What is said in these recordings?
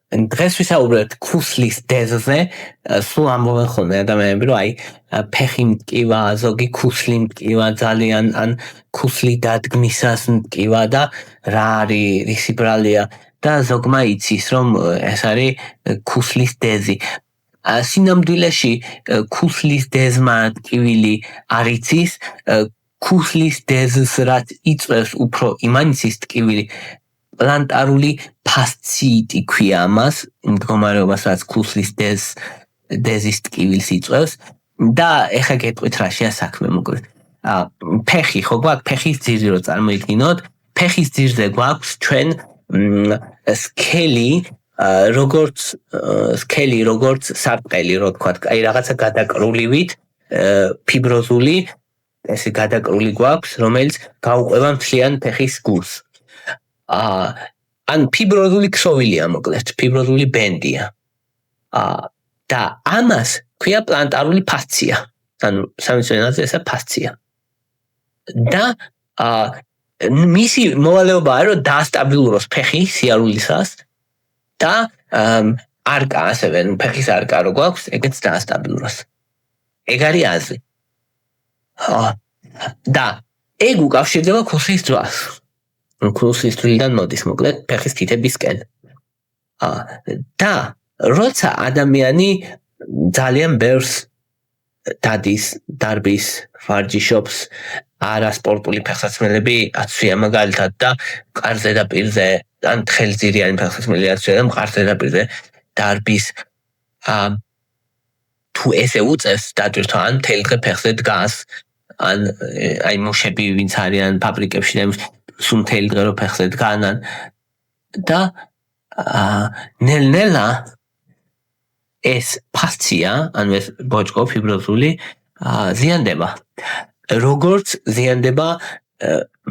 დღეს ვისაუბრებთ ქუსლის დეზზე, სულ ამბობენ ხოლმე ადამიანები, რომ აი ფეხი მტკივა, ზოგი ქუსლი მტკივა ძალიან, ან ქუსლი დადგმისას მტკივა და რა არის, რისი ბრალია და ზოგმა იცის, რომ ეს არის ქუსლის დეზი. სინამდვილეში ქუსლის დეზმა ტკივილი არ იცის, ქუსლის დეზს რაც იწვევს უფრო იმანიცის ტკივილი პლანტარული ფასციიტი ქვია ამას, მდგომარეობას რაც ქუსლის დეზის ტკივილს იწვევს და ეხლა გეტყვით რაშია საქმე მოკლედ. ფეხი ხო გვაქვს, ფეხის ძირი რო წარმოიდგინოთ, ფეხის ძირზე გვაქვს ჩვენ სქელი, როგორც სარტყელი, რო თქვა, აი რაღაცა გადაკრულივით, ფიბროზული, ესე გადაკრული გვაქვს, რომელიც გაუყვება მთლიან ფეხის გულს. ან ფიბროზული ქსოვილია მოკლედ, ფიბროზული ბენდია. და ამას ქვია პლანტარული ფასცია. ანუ სამეცნიერო ენაზე ესა ფასცია. და მისი მოვალეობაა, რომ დაასტაბილუროს ფეხი სიარულისას და არკა ასევე, ფეხის არკა რო გვაქვს, ეგეც დაასტაბილუროს. ეგ არის აზრი. და ეგ უკავშირდება ქუსლის ძვას. ქუსლის ძვლიდან მოდის მოკლედ ფეხის თითებისკენ. და როცა ადამიანი ძალიან ბევრს დადის, დარბის, ვარჯიშობს, არასპორტული ფეხსაცმელები აცვია მაგალითად და მყარ ზედაპირზე, ან თხელძირიანი ფეხსაცმელი აცვია და მყარ ზედაპირზე დარბის. თუ ესე უწევს დაჭირთვა, ან მთელი დღე ფეხზე დგას, ან აი მუშები ვინც არიან ფაბრიკებში და სულ მთელი დღე რო ფეხზე დგანან და ნელ-ნელა ეს ფასცია, ანუ ეს ბოჭკო ფიბროზული ზიანდება. როგორც ზიანდება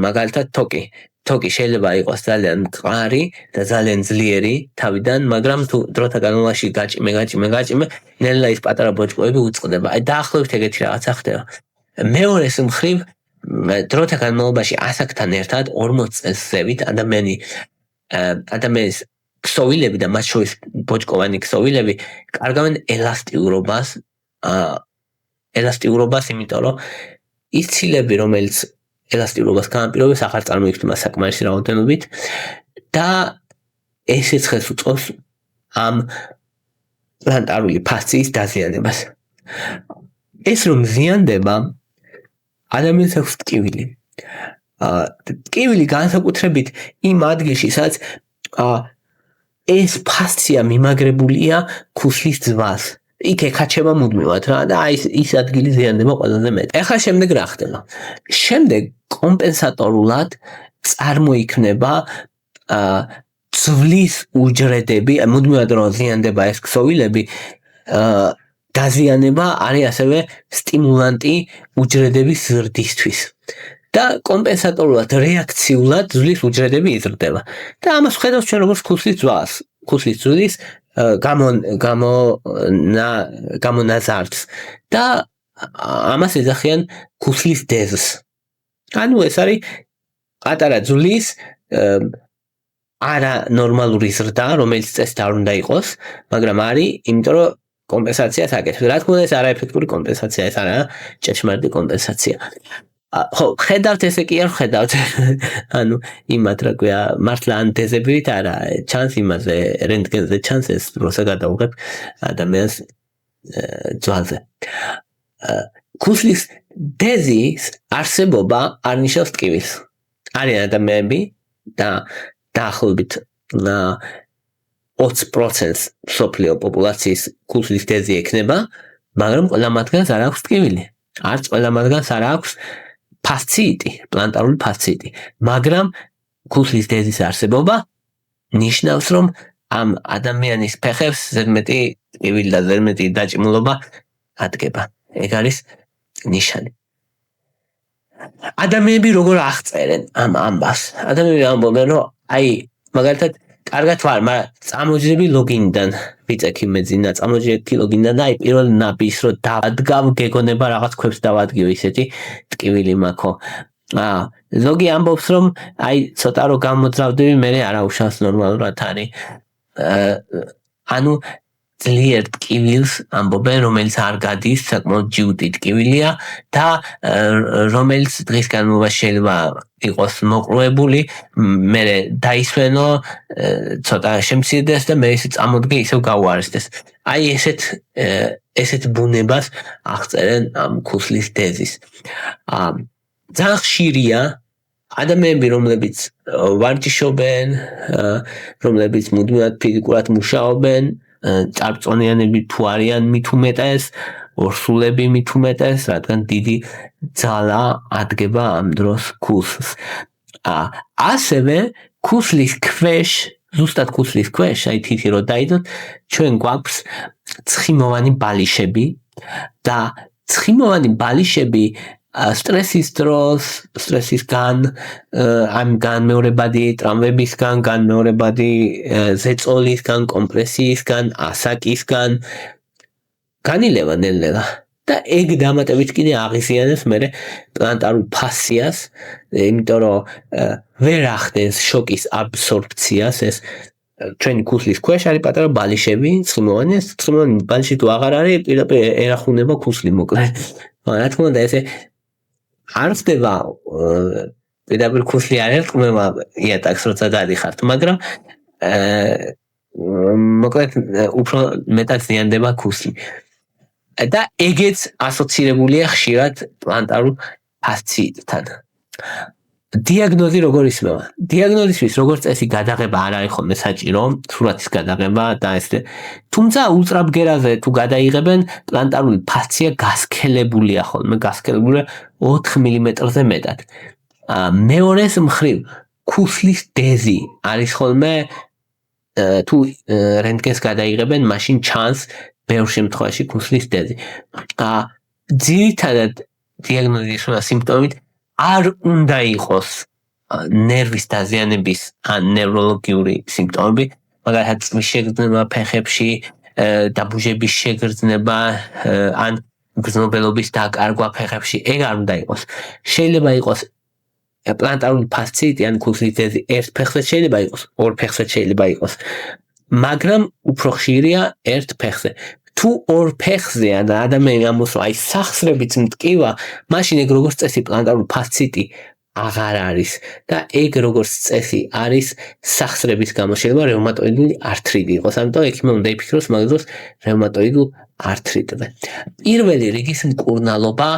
მაგალითად თოკი. თოკი შეიძლება იყოს ძალიან მყარი და ძალიან ძლიერი თავიდან, მაგრამ თუ დროთა განმავლობაში გაჭიმე, ნელა ის პატარა ბოჭკოები უწყდება. აი დაახლოებით ეგეთი რაღაცა ხდება. მეორეს მხრივ დროთა განმავლობაში ასაკთან ერთად 40 წელს ზევით ადამიანის ქსოვილები და მათ შორის ბოჭკოვანი ქსოვილები კარგავენ ელასტიურობას, იმიტომ რომ ის ცილები, რომელიც ელასტიურობას განაპირობებს, აღარ წარმოიქმნება საკმარისი რაოდენობით და ესეც ხელს უწყობს ამ პლანტარული ფასციის დაზიანებას. ეს რომ ზიანდება, ადამიანს აქვს ტკივილი. ტკივილი განსაკუთრებით იმ ადგილში, სადაც ეს ფასცია მიმაგრებულია ქუსლის ძვას. იქ ეკაჩება მუდმივად რა და აი ის ადგილი ზიანდება ყველაზე მეტ. ეხლა შემდეგ რა ხდება? შემდეგ კომპენსატორულად წარმოიქმნება ძვლის უჯრედები, მუდმივად რომ ზიანდება ეს ქსოვილები, დაზიანება არის ასევე სტიმულანტი უჯრედების ზრდისთვის. და კომპენსატორულად, რეაქციულად ძვლის უჯრედები იზრდება. და ამას ვხედავთ ჩვენ როგორც ქუსლის ძვას, ქუსლის ძვლის გამონაზარდს და ამას ეძახიან ქუსლის დეზს. ანუ ეს არის პატარა ძვლის არანორმალური ზრდა, რომელიც წესით არ უნდა იყოს, მაგრამ არის, იმიტომ რომ კომპენსაციას აკეთებს. რა თქმა უნდა, ეს არაეფექტური კომპენსაცია, ეს არა ჭეშმარიტი კომპენსაცია. ხო, ხედავთ ესე კი არ ხედავთ. ანუ იმათ რა ქვია, მართლა ან დეზებით არა, ჩანს იმაზე, რენტგენზე ჩანს ეს, როცა გადავუღებ ადამიანს ძვალზე. ქუსლის დეზის არსებობა არ ნიშნავს ტკივილს. არიან ადამიანები და დაახლოებით 20% მსოფლიო პოპულაციის ქუსლის დეზი ექნება, მაგრამ ყველა მათგანს არ აქვს ტკივილი. არც ყველა მათგანს არ აქვს ფასციიტი, პლანტარული ფასციიტი. მაგრამ ქუსლის დეზის არსებობა ნიშნავს, რომ ამ ადამიანის ფეხებს ზედმეტი ტკივილი და ზედმეტი დაჭიმულობა ადგება. ეგ არის ნიშანი. ადამიანები როგორ აღწერენ ამ ამბავს? ადამიანები ამბობენ, რომ აი მაგალითად კარგად ვარ, მაგრამ წამოჯდები ლოგინიდან, ვიწექი მეძინა, წამოჯდები ლოგინიდან და აი პირველ ნაბის რო დავადგავ, გეგონება რაღაც ქვებს დავადგიო, ისეთი ტკივილი მაქვს. ზოგი ამბობს, რომ აი ცოტა რო გამოძრავდები, მე არა უშავს ნორმალურად არის. ანუ ძლიერ ტკივილს ამბობენ, რომელიც არ გადის, საკმაოდ ჯიუტი ტკივილია და რომელიც დღის განმავლობაში შეიძლება იყოს მოყრუებული, მე დაისვენო, ცოტა შემცირდეს და მე ისე წამოდგე ისევ გაუარესდეს. აი ესეთ ბუნებას აღწერენ ამ ქუსლის დეზის. ძალიან ხშირია ადამიანები, რომლებიც ვარჯიშობენ, რომლებიც მუდმივად ფიზიკურად მუშაობენ, წარწონიანები თუ არიან მით უმეტეს, ორსულები მით უმეტეს, რადგან დიდი ძალა ადგება ამ დროს ქუსლს. ასევე ქუსლის ქვეშ, ზუსტად ქუსლის ქვეშ, აი თითი რო დაიდოთ, ჩვენ გვაქვს ცხიმოვანი ბალიშები და ცხიმოვანი ბალიშები სტრესის დროს, სტრესისგან, ამ განმეორებადი ტრამვებისგან, განმეორებადი ზეწოლისგან, კომპრესიისგან, ასაკისგან განილევა ნელ-ნელა. და ეგ დამატებით კიდე აღიზიანებს მერე პლანტარულ ფასციას, იმიტომ რომ ვერ ახდენს შოკის აბსორბციას ეს ჩვენი ქუსლის ქვეშ არის პატარა ბალიშები, ცხიმოვანი, ცხიმოვანი ბალიში თუ აღარ არის, პირდაპირ ერახუნება ქუსლი მოკლედ. რა თქმა უნდა, ესე არ ხდება პირდაპირ ქუსლი არ ერწყმება იატაკს როცა გადიხართ, მაგრამ მოკლედ უფრო მეტად ზიანდება ქუსლი. და ეგეც ასოცირებულია ხშირად პლანტარულ ფასციიტთან. დიაგნოზი როგორ ისმევა? დიაგნოზისთვის როგორც წესი გადაღება არ არის ხოლმე საჭირო, სურათის გადაღება და ესე. თუმცა ულტრაბგერაზე თუ გადაიღებენ, პლანტარული ფასცია გასქელებულია ხოლმე, გასქელებულია 4 მმ-ზე მეტად. მეორეს მხრივ, ქუსლის დეზი არის ხოლმე თუ რენტგენს გადაიღებენ, მაშინ ჩანს ბევრ შემთხვევაში ქუსლის დეზი. ძირითადად დიაგნოზის სიმპტომით არ უნდა იყოს ნერვის დაზიანების ან ნევროლოგიური სიმპტომები, მაგალითად წვის შეგრძნება ფეხებში, დაბუჟების შეგრძნება ან გრძნობელობის დაკარგვა ფეხებში, ეგ არ უნდა იყოს. შეიძლება იყოს პლანტარული ფასციიტი ან ქუსლის დეზი ერთ ფეხზე, შეიძლება იყოს ორ ფეხზე, შეიძლება იყოს. მაგრამ უფრო ხშირია ერთ ფეხზე. თუ ორ ფეხზეა და ადამიანი ამოსვა აი სახსრებით მტკივა, მაშინ ეგ როგორც წესი პლანტარული ფასციიტი აღარ არის და ეგ როგორც წესი არის სახსრების გამო, შეიძლება რევმატოიდული ართრიტი იყოს, ამიტომ ექიმი უნდა იფიქროს მაგ დროს რევმატოიდულ ართრიტზე. პირველი რიგის მკურნალობა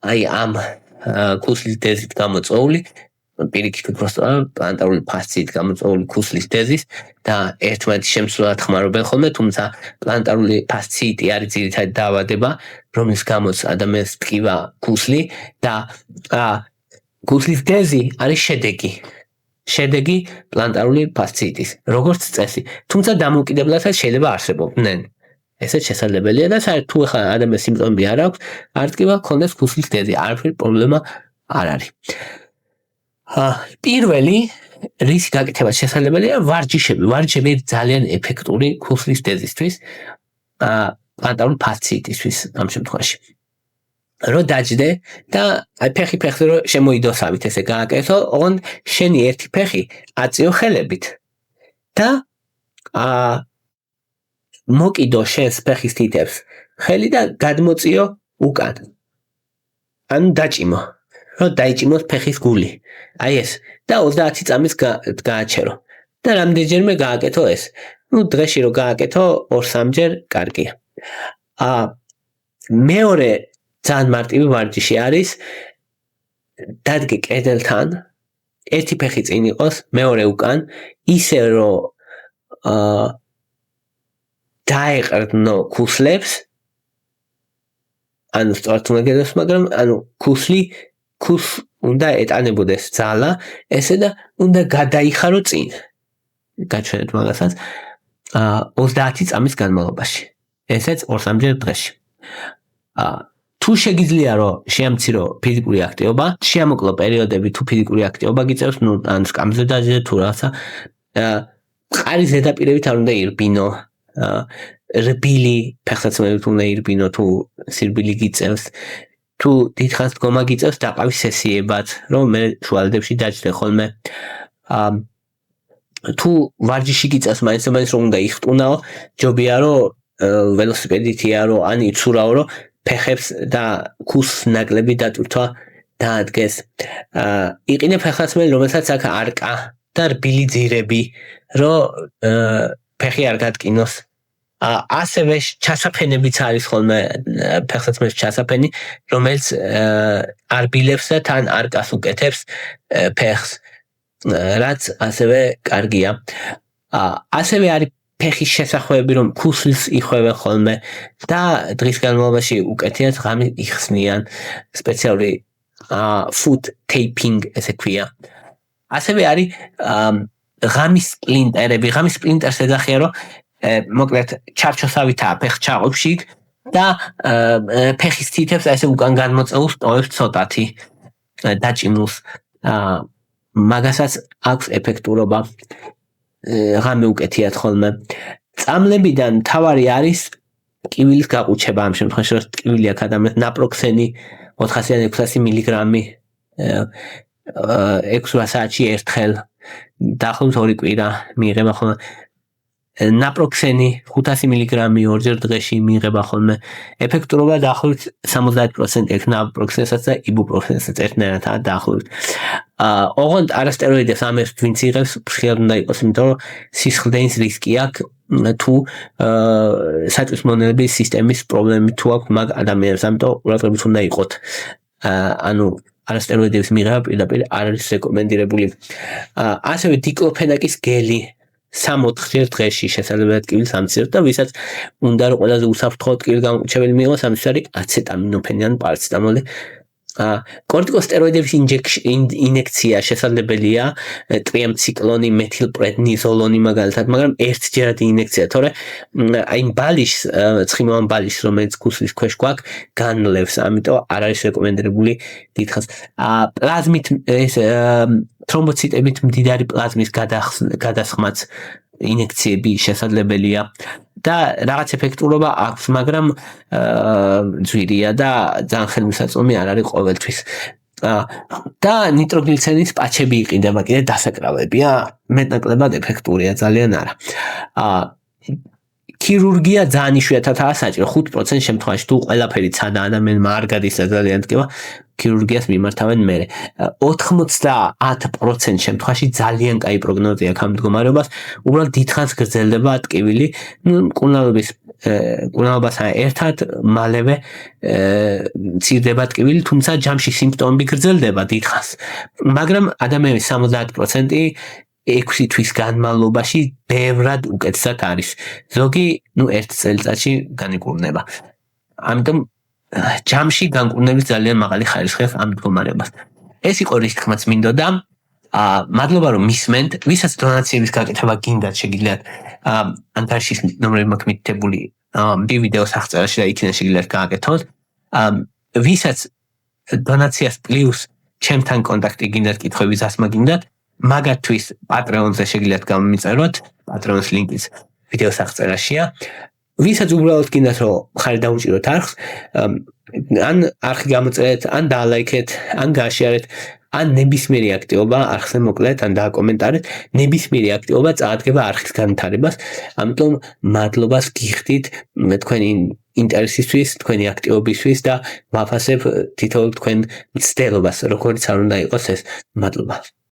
აი ამ ქუსლის დეზით გამოწვეული, პირიქით უბრალოდ პლანტარული ფასციით გამოწვეული ქუსლის დეზის და ერთმანეთის შემცვლელად ხმარობენ ხოლმე, თუმცა პლანტარული ფასციიტი არის ძირითადი დაავადება, რომლის გამოც ადამიანს ტკივა ქუსლი და ქუსლის დეზი არის შედეგი პლანტარული ფასციიტის, როგორც წესი. თუმცა დამოუკიდებლად შეიძლება არსებობდნენ. ესეც შესაძლებელია და საერთოდ თუ ახლა ადამიანს სიმპტომები არ აქვს, არ ტკივა, ქონდეს ქუსლის დეზი, არაფერი პრობლემა არ არის. პირველი რის გაკეთება შესაძლებელია ვარჯიშები. ვარჯიშები ძალიან ეფექტური ქუსლის დეზისთვის, პლანტარული ფასციიტისთვის ამ შემთხვევაში. რო დაჯდე და აი ფეხი-ფეხზე რო შემოიდოსავით ესე გააკეთო, ოღონდ შენი ერთი ფეხი აწიო ხელებით და მოკიდო შენს ფეხის თითებს ხელი და გადმოწიო უკან. ანუ დაჭიმო. რო დაიჭიმოს ფეხის გული. აი ეს და 30 წამის გააჩერო. და რამდენჯერმე გააკეთო ეს. დღეში რო გააკეთო 2-3ჯერ კარგია. მეორე ძალიან მარტივი ვარჯიში არის დადგე კედელთან, ერთი ფეხი წინ იყოს, მეორე უკან, ისე რომ დაეყრდნო ქუსლებს, ანუ სწორად უნდა გედოს, მაგრამ ანუ ქუს უნდა ეტანებოდეს ძალა, ესე და უნდა გადაიხარო წინ. გაჩვენეთ მაგასაც 30 წამის განმავლობაში. ესეც 2-3ჯერ დღეში. თუ შეგიძლია რომ შეამცირო ფიზიკური აქტივობა, შეამოკლო პერიოდები თუ ფიზიკური აქტივობა გიწევს, ნუ ან სკამზე დაჯდე თუ რაღაცა, მყარი ზედაპირებით არ უნდა ირბინო, რბილი ფეხსაცმელით უნდა ირბინო თუ სირბილი გიწევს, თუ დიდხანს დგომა გიწევს დაყავის სესიებად, რომ მე შუალედებში დაჯდე ხოლმე. თუ ვარჯიში გიწევს მაინც რომ უნდა იხტუნაო, ჯობია რომ ველოსიპედითია რომ ან იცურაო რომ ფეხებს და ქუსლს ნაკლები დატვირთვა დაადგეს. იყიდე ფეხსაცმელი, რომელსაც აქვს არკა და რბილი ძირები, რომ ფეხი არ გადკინოს. ასევე ჩასაფენებიც არის ხოლმე ფეხსაცმლის ჩასაფენი, რომელიც არბილებს და თან არკას უკეთებს ფეხს, რაც ასევე კარგია. ასევე არის ფეხის შესახვევები, რომ ქუსლს იხევენ ხოლმე და დღის განმავლობაში უკეთიათ ღამით იხსნიან სპეციალური foot taping ესე ქვია. ასევე არის ღამის სპლინტერები. ღამის სპლინტერს ეძახიან, რომ მოკლედ ჩარჩოსავითაა ფეხ ჩაყოფში და ფეხის თითებს ესე უკან განმოწეულს ტოვებს ცოტათი დაჭიმულს. მაგასაც აქვს ეფექტურობა. ღამე უკეთიათ ხოლმე. წამლებიდან თავარი არის ტკივილის გაყუჩება ამ შემთხვევაში, რომ ტკივილი აქვს ადამიანს ნაპროქსენი 400-600 მილიგრამი 6 საათში ერთხელ დაახლოებით 2 კვირა მიიღება ხოლმე. ნაპროქსენი 500 მილიგრამი ორჯერ დღეში მიიღება ხოლმე. ეფექტურობა დაახლოებით 70% აქვს ნაპროქსენსაც და იბუპროფენსაც ერთნაირადაა დაახლოებით. ოღონდ არასტეროიდებს ამებს ვინც იღებს, ფრთხილად უნდა იყოს, იმიტომ რომ სისხლდენის რისკი აქვს თუ საწვისმონელების სისტემის პრობლემები თუ აქვს მაგ ადამიანებს, ამიტომ ყურადღებით უნდა იყოთ. ანუ არასტეროიდების მიღება პირდაპირ არ არის რეკომენდირებული. ასევე დიკლოფენაკის გელი 3-4 დღეში შესაძლოა ტკივილს ამციროთ და ვისაც უნდა რომ ყველაზე უსაფრთხო ტკივილ გამომრჩეველი მიიღოს, ამის არის აცეტამინოფენი ან პარაცეტამოლი. კორტიკოსტეროიდების ინjekცია შესაძლებელია ტრიამციკლონი, მეთილპრედნიზოლონი მაგალითად, მაგრამ ერთჯერადი ინjekცია, თორე აი ბალიშს, ცხიმოვან ბალიშს, რომელიც ქუსლის ქვეშ გვაქვს, განლევს, ამიტომ არ არის რეკომენდირებული დიდხანს. პლაზმით ეს თრომბოციტებით მდიდარი პლაზმის გადასხმაც ინjekციები შესაძლებელია. და რაღაც ეფექტურობა აქვს, მაგრამ ძვირია და ძალიან ხელმისაწვდომი არ არის ყოველთვის. და ნიტროგლიცერინის პაჩები იყიდება კიდე დასაკრავებია, მეტნაკლებად ეფექტურია, ძალიან არა. ქირურგია ძალიან იშვიათადაა საჭირო, 5% შემთხვევაში თუ ყველაფერი ცხადა ადამიანმა არ გადის და ძალიან ტკივა, ქირურგიას მიმართავენ მერე. 90% შემთხვევაში ძალიან კაი პროგნოზი აქვს ამ მდგომარეობას, უბრალოდ დიდხანს გრძელდება ტკივილი, კუნალობასთან ერთად მალევე მცირდება ტკივილი, თუმცა ჯამში სიმპტომები გრძელდება დიდხანს. მაგრამ ადამიანის 70% 6 თვის განმავლობაში ბევრად უკეთესად არის. ზოგი, 1 წელიწადში განიკურნება. ამიტომ ჯამში განკურნების ძალიან მაღალი ხარისხი აქვს ამ მდგომარეობას. ეს იყო რის თქმაც მინდოდა. მადლობა რომ მისმენთ. ვისაც დონაციების გაკეთება გინდათ, შეგიძლიათ ანთარშის ნომრები მაქვს მითითებული ვიდეოს აღწერაში და იქიდან შეგიძლიათ გააკეთოთ. ვისაც დონაციას პლუს ჩემთან კონტაქტი გინდათ, კითხვების დასმა გინდათ, მაგათთვის პატრეონზე შეგიძლიათ გამომიწეროთ. პატრეონის ლინკიც ვიდეოს აღწერაშია. ვისაც უბრალოდ გინდათ რომ ხარი დაუჭიროთ არხს, ან არხი გამოწერეთ, ან დაალაიქეთ, ან გააშიარეთ, ან ნებისმიერი აქტივობა არხზე მოკლედ, ან დააკომენტარეთ, ნებისმიერი აქტივობა წაადგება არხის განვითარებას. ამიტომ მადლობას გიხდით თქვენი ინტერესისთვის, თქვენი აქტივობისთვის და ვაფასებ თითოეულ თქვენ მცდელობას, როგორც არ უნდა იყოს ეს. მადლობა.